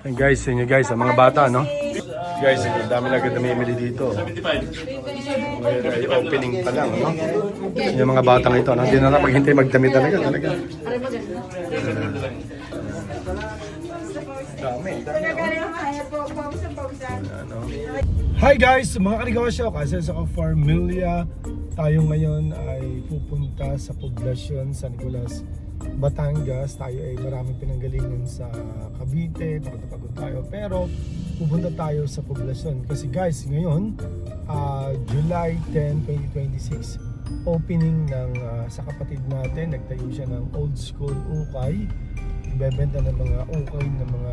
And guys, yun guys, ang mga bata, no? Guys, ang dami na agad namimili dito. 75. Ngayon ay opening pa lang, no? Yung mga batang ito, no? Hindi na maghintay magdami talaga. Dami. Hi guys, mga kanegosyo, kasi sa Familia, tayo ngayon ay pupunta sa poblasyon San Nicolas, Batangas. Tayo ay maraming pinanggalingan sa Cavite, pagod tayo, pero pupunta tayo sa poblasyon kasi guys, ngayon July 10, 2026 opening ng sa kapatid natin. Nagtayo siya ng old school ukay, ibebenta ng mga ukay na mga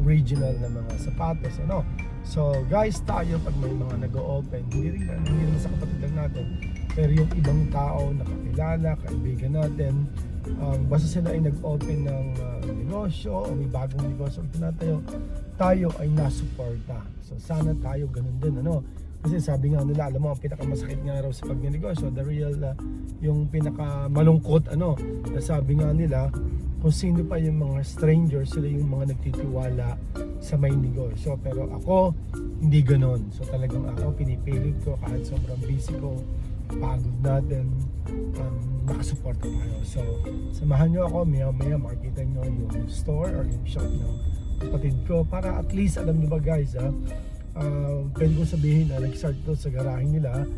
original na mga sapatos, ano. So guys, tayo pag may mga nag-o-open, hindi rin sa kapatid lang natin, pero yung ibang tao na kakilala, kaibigan natin, basta sila ay nag-open ng negosyo o may bagong negosyo itinatayo, tayo ay nasuporta. So sana tayo ganun din, ano. Kasi sabi nga nila, alam mo, ang pinakamasakit nga raw sa pagnenegosyo, the real, yung pinakamalungkot, ano, sabi nga nila, kung sino pa yung mga strangers, sila yung mga nagtitiwala sa may negosyo. Pero ako, hindi ganon. So talagang ako, pinipilit ko kahit sobrang busy ko, pagod natin, nakasuporta tayo. So samahan nyo ako, maya makikita nyo yung store or yung shop ng kapatid ko, para at least, alam nyo ba guys, pwede ko sabihin na nag-start to sa garahe nila,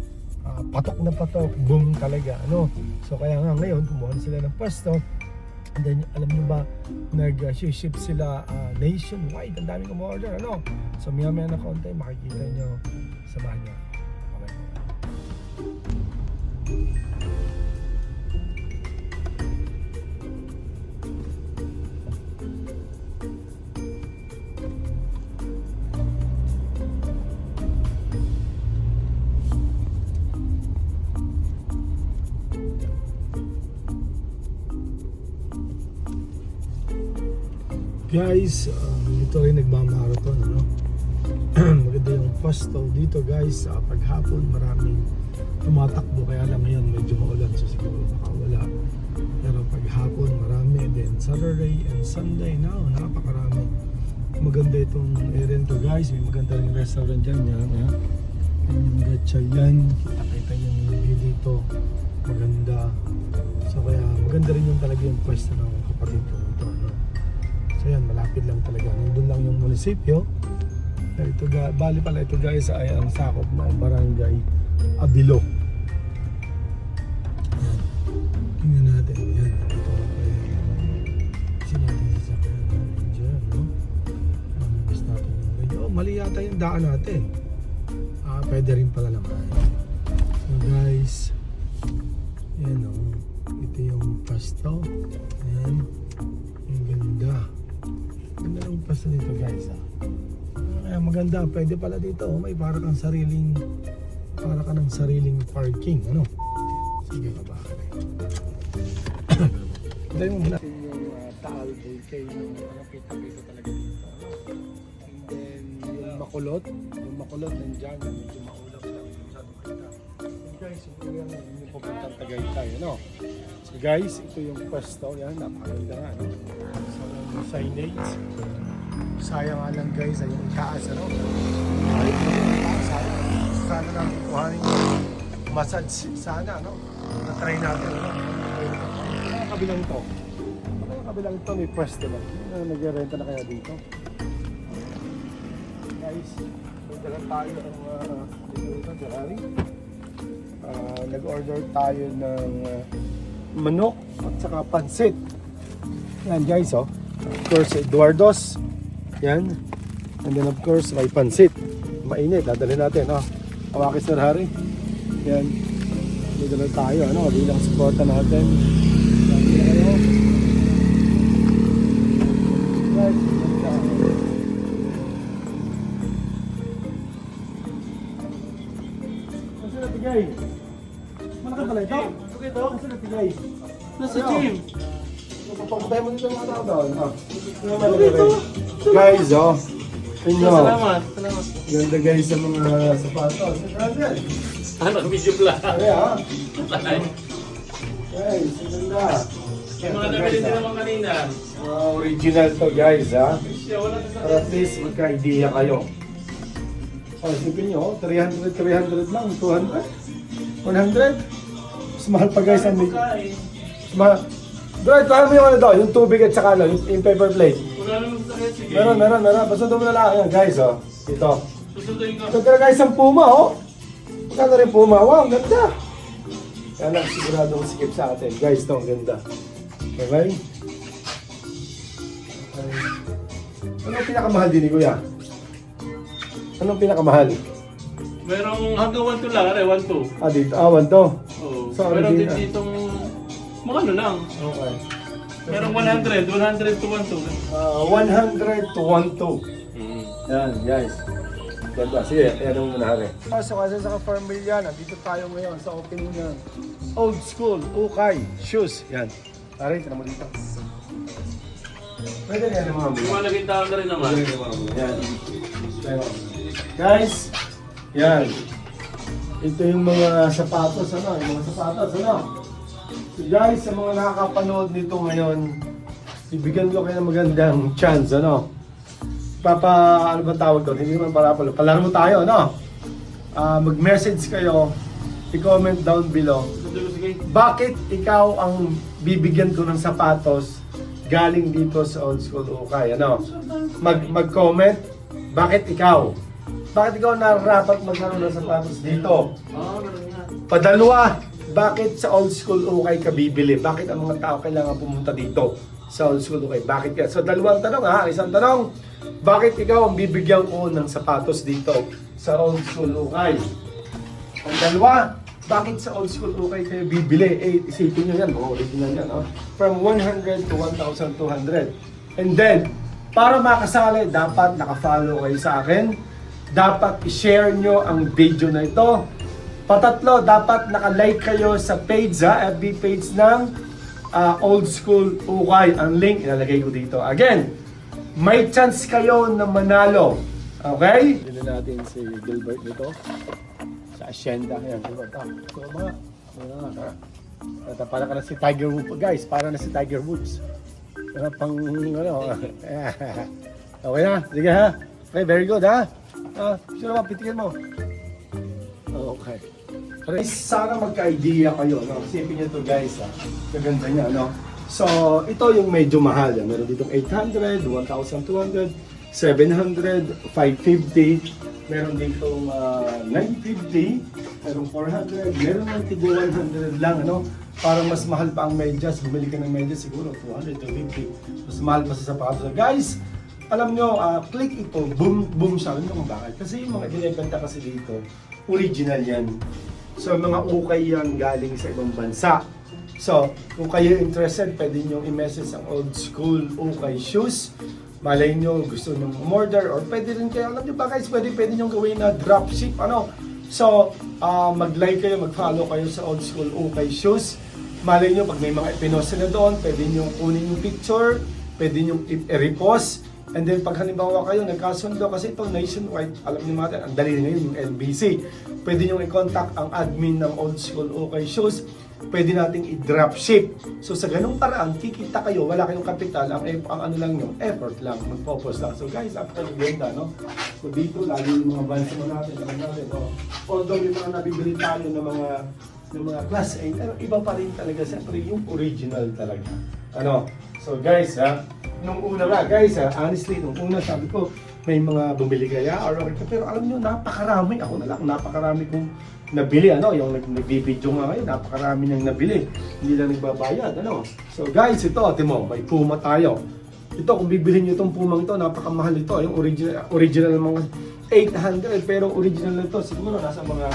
patok na patok, boom talaga, ano. So kaya nga ngayon, kumuha sila ng pwesto. And then, alam nyo ba, nag-ship sila nationwide. Ang daming umorder, ano. So maya na konti, makikita nyo, samahan nyo. Guys, dito rin nagmamarathon, ano? Maganda yung pasto dito guys. Paghapon maraming tumatakbo, kaya lang ngayon medyo maulan, so siguro baka wala. Pero paghapon marami din. Saturday and Sunday now, napakarami. Maganda itong area to guys. May maganda rin restaurant dyan, yan, ha? Yung gatsa yan, kita yung view dito, maganda. So kaya maganda rin yung talaga yung pwesto ng kapatid ko ito, no? So yan, malapit lang talaga. Nandun lang yung munisipyo. Ito, bali pala ito guys ay ang sakop ng barangay Abilo. Yan. Tingnan natin. Yan. Ito ay kasi natin sasakyan dyan, no? Mamibis natin yung radio. Oh, mali yata yung daan natin. Pwede rin pala naman. So guys, yan, no? Ito yung pasto. Yan. Ang ganda. Ganda ng pasto nito guys, ha? Kaya maganda, pwede pala dito, may para ka ng sariling parking, ano? Sige ka ba? Dahil mo muna yung Taal Volcano, nakita talaga dito, ano? And then yung makulot nandiyan, medyo maulap lang yung masyadong kita. And guys, yung papuntang Tagaytay, ano? So guys, ito yung pwesto, yan, napakaganda nga, ano? So yung signage, sayang nga lang guys ay yung itaas, ano? Sana natin kuhanin yung massage sana, ano? Na-try natin, ano? Ang kabilang ito, may pwesto lang. Nag-renta na kaya dito? Guys, magdala tayo ng Ferrari. Nag-order tayo ng manok at saka pansit. Yan guys, oh. Of course, Eduardo's. Yan. And then of course, may pansit. Mainit, dadalhin natin, oh. Awakis na Hari. Yan. Dito tayo, ano, bilang suporta natin. Guys, kasi natigay. Malaki pala ito. Kasi natigay. Nasa gym. Papakutay mo dito mga tao doon. Guys, oh. Salamat. Ganda guys sa mga sapatos. Ano, video pala. Kaya, guys, ganda. Yung mga nabili din naman kanina. Original to guys, ha. siya, wala sa Para at least magka-idea kayo. O, isipin nyo, 300 lang, 200, 100. Mas mahal pa guys ang medyo. Mas mahal. Bro, kaya mo yung ano daw, yung tubig at saka ano, yung paper plate. Wala naman sa sakit, sige. Meron. Basta mo na lang yan guys, oh. Ito. Susunduin ko. Ito talaga guys ang Puma, oh. Magkano rin Puma? Wow, ang ganda. Kaya lang sigurado kong sikip sa atin. Guys, ito ang ganda. Okay? Anong pinakamahal din ni Kuya? Anong pinakamahal? Merong hanggang 1 to lang, 1 to. Ah, dito. Ah, 1 to. Oo. So, ano Meron din din ditong, mga ano lang. Okay. Merong 100 to 1 to. 100 to 1 to. Mm. Yan, guys. Ganda. Sige, yan ang muna rin. So kasi sa Farmilla, nandito tayo ngayon sa opening ng Old School Ukay Shoes. Yan. Pare, tira mo dito. Pwede na yan ang mga muna. Lumalaging tao na rin naman. Pwede na yung mga muna. Yan. Pero, guys, yan. Ito yung mga sapatos, ano? Yung mga sapatos, ano? So guys, sa mga nakakapanood nito ngayon, ibigyan ko kayo ng magandang chance, ano? Ano ba tawag doon? Hindi naman palaro mo tayo, no? Mag-message kayo, i-comment down below. Bakit ikaw ang bibigyan ko ng sapatos galing dito sa Old School Ukay, ano? Mag-comment, bakit ikaw? Bakit ikaw narapat magkaroon ng sapatos dito? Padalwa, bakit sa Old School Ukay ka bibili? Bakit ang mga tao kailangan pumunta dito sa Old School Ukay? Bakit ka? So dalawang tanong ha, isang tanong. Bakit ikaw ang bibigyan ko ng sapatos dito sa Old School Ukay? Ang dalawa, bakit sa Old School Ukay kayo bibili? Eh, isipin nyo yan, original yan. Oh. From 100 to 1,200. And then, para makasali, dapat nakafollow kayo sa akin. Dapat i-share nyo ang video na ito. Patatlo, dapat nakalike kayo sa page, FB page ng Old School Ukay. Ang link, ilalagay ko dito. Again, may chance kayo na manalo. Okay? Dili natin si Gilbert dito. Sa Hacienda. Ayan, Gilbert. Ito ba? Para ka na si Tiger Woods. Guys, para na si Tiger Woods. Pang ano. Okay na? Sige ha? Okay, very good ha? Sino ba? Pitikin mo. Okay. Guys, sana magka-idea kayo. No? Isipin nyo to guys. Kaganda niya. No? So, ito yung medyo mahal. Meron ditong 800, 1,200, 700, 550. Meron ditong 950, meron 400, meron ng tigo 100 lang. Ano? Para mas mahal pa ang medyas. Bumili ka ng medyas siguro 200, 250. Mas mahal pa sa sapatos. Guys, alam nyo, click ito, boom siya. Alam nyo kung bakit? Kasi yung mga binibenta kasi dito, original yan. So, mga ukay yan galing sa ibang bansa. So, kung kayo interested, pwede nyo i-message ang Old School Ukay Shoes. Malay nyo, gusto nyo umorder, or pwede rin kayo, alam nyo ba guys, pwede nyo gawin na dropship, ano? So, mag-like kayo, mag-follow kayo sa Old School Ukay Shoes. Malay nyo, pag may mga ipinost na doon, pwede nyo kunin yung picture, pwede nyo i-repost. And then pag halimbawa kayo nagkasundo, kasi ito nationwide, alam niyo natin, ang dali ngayon yung NBC. Pwede nyo i-contact ang admin ng Old School Ukay Shoes. Pwede nating i-dropship. So sa ganung paraan, kikita kayo, wala kayong kapital, ang ano lang nyo, effort lang, mag-focus lang. So guys, napakaganda, no? So dito, lalo yung mga bansa mo natin, no? Although yung mga nabibili tayo ng mga class A, pero iba pa rin talaga, siyempre yung original talaga. Ano? So guys, nung una nga, guys, honestly, nung una sabi ko, may mga bumili kaya, or okay, pero alam nyo, napakarami, ako na lang, napakarami kong nabili, ano, yung nagbibidyo nga ngayon, napakarami niyang nabili, hindi lang nagbabayad, ano. So guys, ito, Timo, may Puma tayo. Ito, kung bibilhin nyo itong Pumang ito, napakamahal ito, yung original ng mga 800, pero original na ito, siguro nasa mga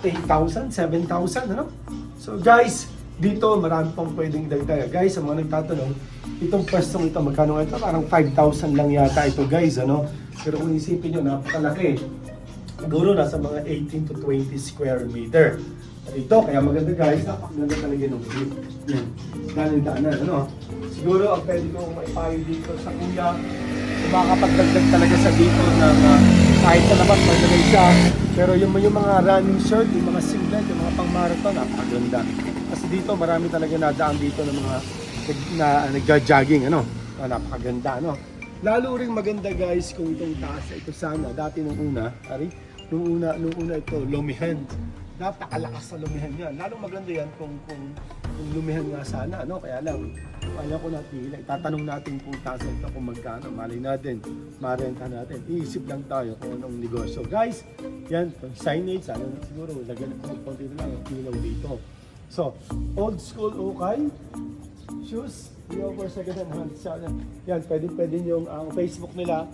8,000, 7,000, ano. So guys, dito marami pang pwedeng dagdag. Guys, sa mga nagtatanong, itong pwestong ito, magkano ito? Parang 5,000 lang yata ito guys, ano. Pero kung isipin nyo, napakalaki. Siguro nasa mga 18 to 20 square meter. At ito, kaya maganda guys, napakaganda talaga ng view. Yan, daanan, ano. Siguro ang pwede kong maipayo dito sa kuya, makakapagdagdag talaga sa dito na kahit sa labas maglagay siya. Pero yung mga running shirt, yung mga singlet, yung mga pang-marathon, napakaganda. Kasi dito marami talaga nadaan dito ng mga nagja-jogging, ano. Napakaganda, ano. Lalo ring maganda guys kung itong taas ito sana. Dati nung una nung una ito, lumihan. Napakalakas na lumihan yan. Lalo maganda yan kung lumihan nga sana, no? Kaya lang, ayaw ko natin, itatanong natin kung taas ito kung magkano. Malay natin, marenta natin. Iisip lang tayo kung anong negosyo. Guys, yan, signage, ano, siguro, lagyan ko konti na lang ang ilaw dito. So, old school ukay, shoes, we offer second hand sana. Yan, pwede yung Facebook nila,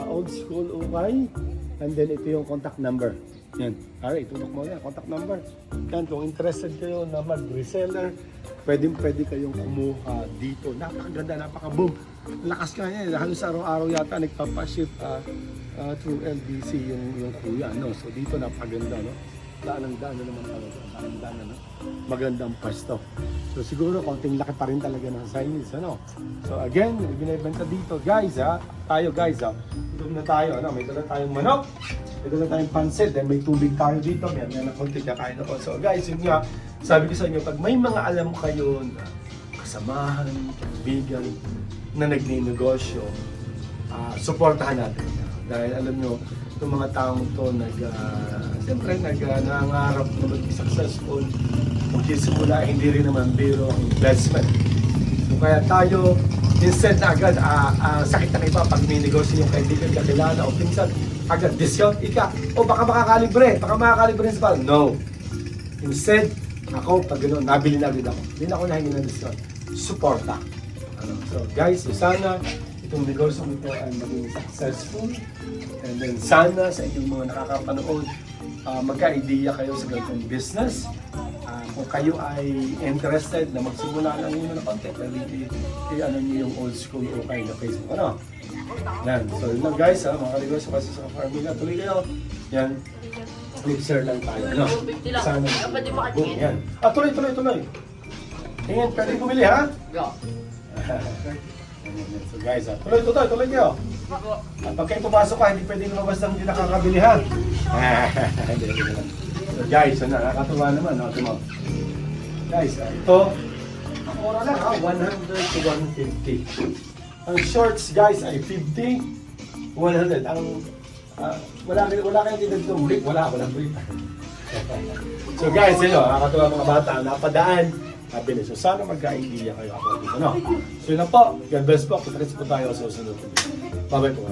old school ukay, and then ito yung contact number. Yan. Alright, itutok mo yan. Contact number. Yan, kung interested kayo na mag-reseller, pwede kayong kumuha dito. Napakaganda, napaka-boom. Lakas ka yan. Halos araw-araw yata nagpapaship through LBC yung kuya. No? So dito napakaganda. No? Daan naman talaga. Daan no? Magandang pwesto. So siguro konting laki pa rin talaga ng signage. Ano? So again, binibenta dito. Guys, tayo guys. Ito na tayo. Ano? May dala tayong manok. Ito na tayong pansit, then may tubig tayo dito, may na konti kakain ako. So guys, yun nga, sabi ko sa inyo, pag may mga alam kayo na kasamahan, kaibigan, na nagninegosyo, supportahan natin. Dahil alam nyo, itong mga taong to, siyempre, nangangarap na maging successful. Magsisimula, hindi rin naman biro ang investment. So kaya tayo, instead na agad, sakit na iba pag may negosyo yung kaibigan, kakilala o pinsan, agad discount o baka makakalibre sa pal. No. Instead, ako pag gano'n, nabili na rin ako. Hindi na ako nahingi ng discount. Suporta. So guys, sana itong negosyo ito ay maging successful. And then sana sa inyong mga nakakapanood, magka-idea kayo sa ganitong business. Kung kayo ay interested na magsimula lang yun na konti, pwede i-ano nyo yung old school okay na Facebook. Ano? Yan. So yun lang guys, mga negosyo kasi sa Farmila. Tuloy kayo. Yan. Click-share lang tayo. Ano? Sana. Boom. Yan. Tuloy. Tingin, pwede bumili ha? So guys, tuloy kayo. At pag kayo pumasok ka, hindi pwede lumabas ng hindi nakakabili ha? So guys, nakakatuwa naman. No? Guys, ito, ang mura lang ha, 100 to 150. Ang shorts guys ay 50, 100. Ang wala kayong tinagdong brief, walang brief. So guys, yun, nakakatuwa mga bata, napadaan. Sabi niyo, so sana magka-idea kayo ako dito, no? So yun na po, God bless po, kita-kits po tayo sa susunod. Bye-bye po.